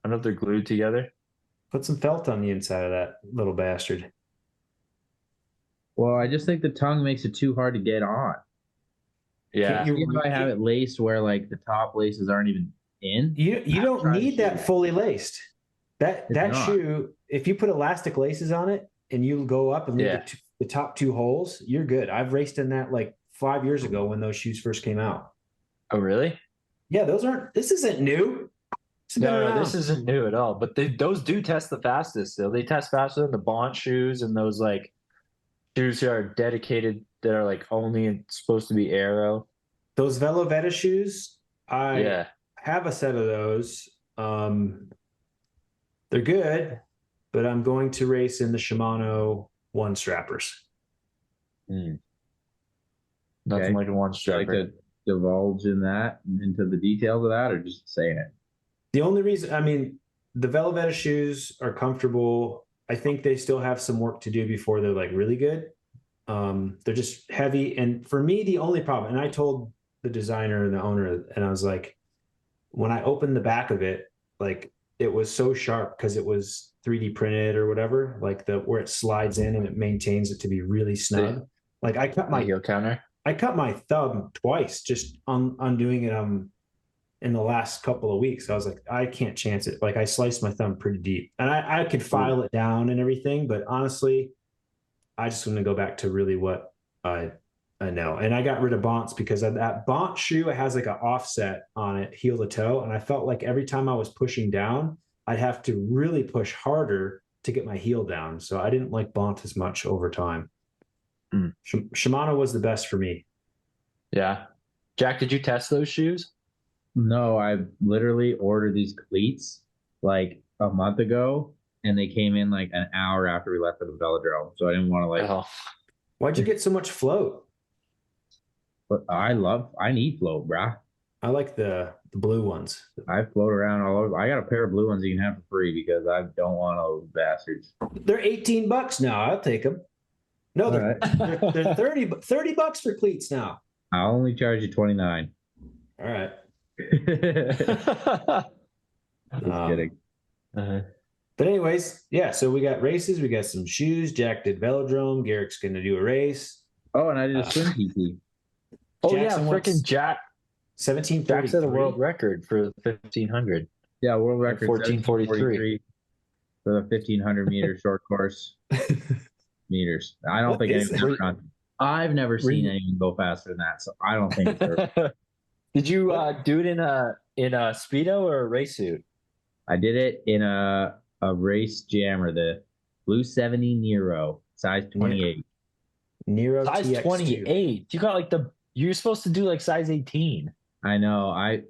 I don't know if they're glued together. Put some felt on the inside of that little bastard. Well, I just think the tongue makes it too hard to get on. Yeah. Can't If I have it laced where like the top laces aren't even in. You I'm don't trying to need that shoot. fully laced. That It's not. shoe, if you put elastic laces on it and you go up and leave Yeah. the top two holes, you're good. I've raced in that like 5 years ago when those shoes first came out. Oh, really? Yeah, this isn't new. It's been No, around. this isn't new at all. But those do test the fastest still. They test faster than the Bond shoes and those like shoes that are dedicated that are like only supposed to be aero. Those Veloveta shoes, I Yeah. have a set of those. They're good, but I'm going to race in the Shimano one strappers. Nothing Okay. like a one Would you like strapper. to divulge in that into the details of that, or just saying it? The only reason, I mean, the Veloveta shoes are comfortable. I think they still have some work to do before they're like really good. They're just heavy. And for me, the only problem, and I told the designer and the owner, and I was like, when I opened the back of it, like it was so sharp because it was 3D printed or whatever, like where it slides in and it maintains it to be really snug. Like I cut The my heel counter. thumb twice just undoing it in the last couple of weeks. I was like, I can't chance it. Like I sliced my thumb pretty deep, and I could file it down and everything, but honestly, I just want to go back to really what I know. And I got rid of Bonts because of that Bont shoe. It has like an offset on it, heel to toe, and I felt like every time I was pushing down, I'd have to really push harder to get my heel down. So I didn't like Bont as much over time. Shimano was the best for me. Yeah. Jack, did you test those shoes? No, I literally ordered these cleats like a month ago, and they came in like an hour after we left for the velodrome. So I didn't want to like. Oh, Why'd you get so much float? But I need float, brah. I like the blue ones. I float around all over. I got a pair of blue ones you can have for free because I don't want those bastards. They're $18 now. I'll take them. No, they're, All they're 30 bucks for cleats now. I'll only charge you 29. All right. Just kidding. uh-huh. But anyways, yeah. So we got races. We got some shoes. Jack did velodrome. Garrick's going to do a race. Oh, and I did a swim PT. Oh Jackson yeah, wants freaking Jack 17:33. set a world record for the 1500. Yeah, world record 14:43 for the 1500 meter short course meters. I don't think anyone's ever done. I've never seen anyone go faster than that, so I don't think it's ever. Did you do it in a Speedo or a race suit? I did it in a race jammer, the Blue 70 Nero, size 28. Nero Size TX2. 28. You got like you're supposed to do like size 18. I know. I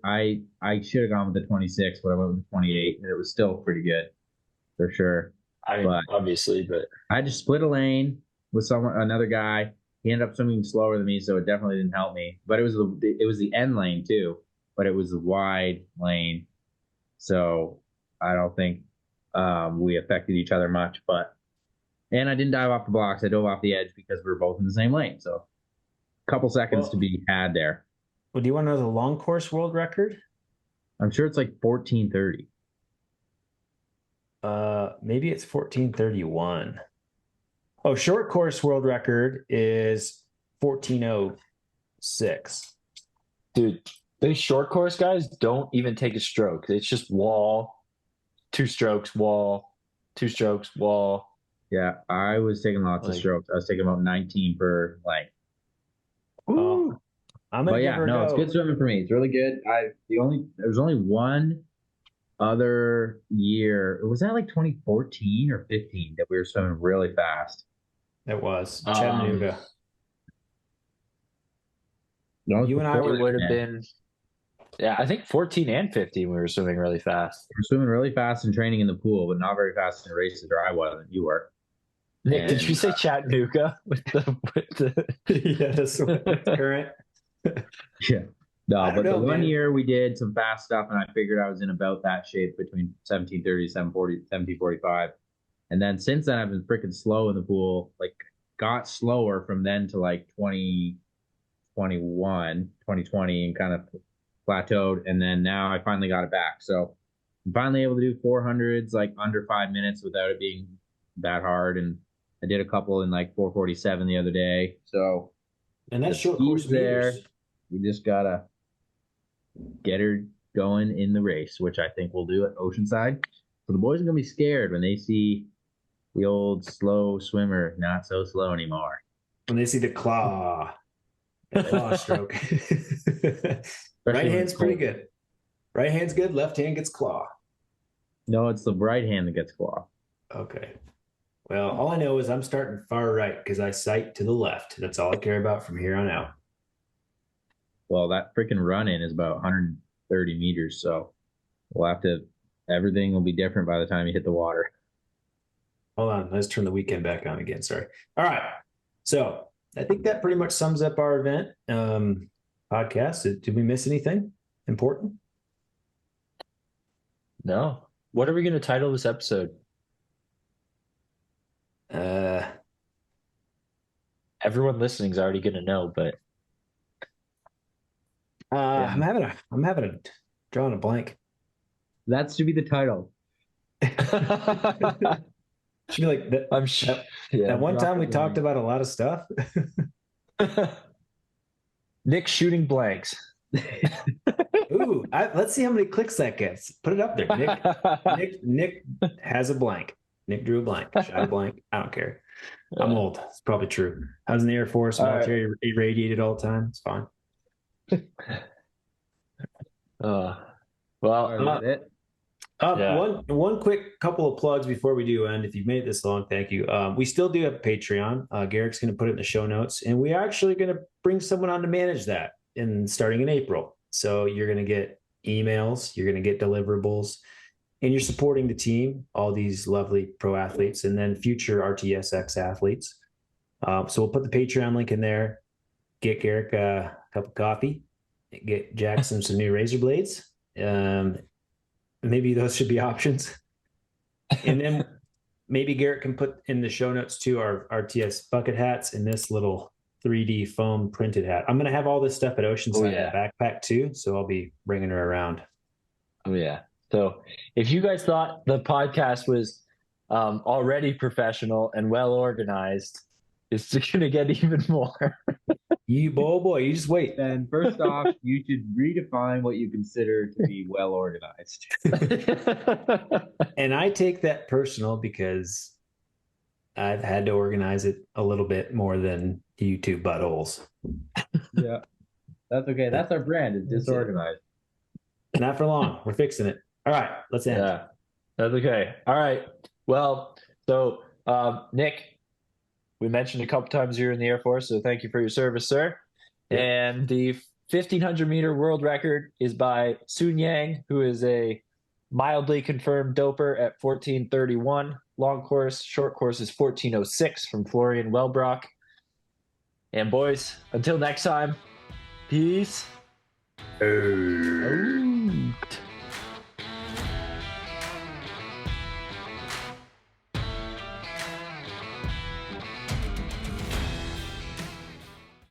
should have gone with the 26, but I went with the 28, and it was still pretty good, for sure. Obviously, but I just split a lane with another guy. He ended up swimming slower than me, so it definitely didn't help me. But it was the end lane too, but it was the wide lane, so I don't think we affected each other much. And I didn't dive off the blocks. I dove off the edge because we were both in the same lane. So a couple seconds to be had there. Well, do you want to know the long course world record? I'm sure it's like 14:30. Maybe it's 14:31. Oh, short course world record is 14:06. dude, these short course guys don't even take a stroke. It's just wall, 2 strokes, wall, 2 strokes, wall. Yeah, I was taking lots of strokes. I was taking about 19 per lane. Ooh. But yeah, no, it's good swimming for me. It's really good. There's only one other year. Was that like 2014 or 15 that we were swimming really fast? It was Chattanooga. You and I would have been. Yeah, I think 14 and 15 we were swimming really fast. We were swimming really fast in training in the pool, but not very fast in races, or I wasn't. You were. Nick, did you say Chattanooga with the yeah, that's current? Yeah. No, but the 1 year we did some fast stuff, and I figured I was in about that shape between 17:30, 7:40, 17:45. And then since then, I've been freaking slow in the pool, like got slower from then to like 2021, 2020, and kind of plateaued. And then now I finally got it back. So I'm finally able to do 400s like under 5 minutes without it being that hard. And I did a couple in like 4:47 the other day. So, and that's short course there. We just gotta get her going in the race, which I think we'll do at Oceanside. So the boys are gonna be scared when they see the old slow swimmer not so slow anymore. When they see the claw stroke. Right hand's pretty good. Right hand's good. Left hand gets claw. No, it's the right hand that gets claw. Okay. Well, all I know is I'm starting far right because I sight to the left. That's all I care about from here on out. Well, that freaking run in is about 130 meters, so everything will be different by the time you hit the water. Hold on, let's turn the weekend back on again. Sorry. All right. So I think that pretty much sums up our event podcast. Did we miss anything important? No. What are we going to title this episode? Everyone listening is already going to know, but I'm having a drawing a blank. That should be the title. Should be like that. I'm sure. At one time we talked about a lot of stuff. Nick shooting blanks. Ooh, let's see how many clicks that gets. Put it up there. Nick has a blank. Nick drew a blank. Shot a blank. I don't care. I'm old. It's probably true. I was in the Air Force, military, irradiated all the time. It's fine. One quick couple of plugs before we do end. If you've made it this long, thank you. We still do have a Patreon. Garrick's going to put it in the show notes, and we're actually going to bring someone on to manage that starting in April. So you're going to get emails, you're going to get deliverables, and you're supporting the team, all these lovely pro athletes, and then future RTSX athletes. So we'll put the Patreon link in there. Get Garrick a cup of coffee. Get Jackson some new razor blades. Maybe those should be options. And then maybe Garrick can put in the show notes too our RTS bucket hats and this little 3D foam printed hat. I'm going to have all this stuff at Oceanside in a backpack too, so I'll be bringing her around. Oh, yeah. So if you guys thought the podcast was already professional and well organized, it's going to get even more. Boy, you just wait. Then first off, you should redefine what you consider to be well organized. And I take that personal because I've had to organize it a little bit more than YouTube buttholes. Yeah, that's okay. That's our brand. It's disorganized. Not for long. We're fixing it. All right, let's end. Yeah, that's okay. All right. Well, so Nick, we mentioned a couple times you're in the Air Force, so thank you for your service, sir. Yeah. And the 1,500-meter world record is by Sun Yang, who is a mildly confirmed doper at 14:31. Long course, short course is 14:06 from Florian Wellbrock. And boys, until next time, peace. Oh.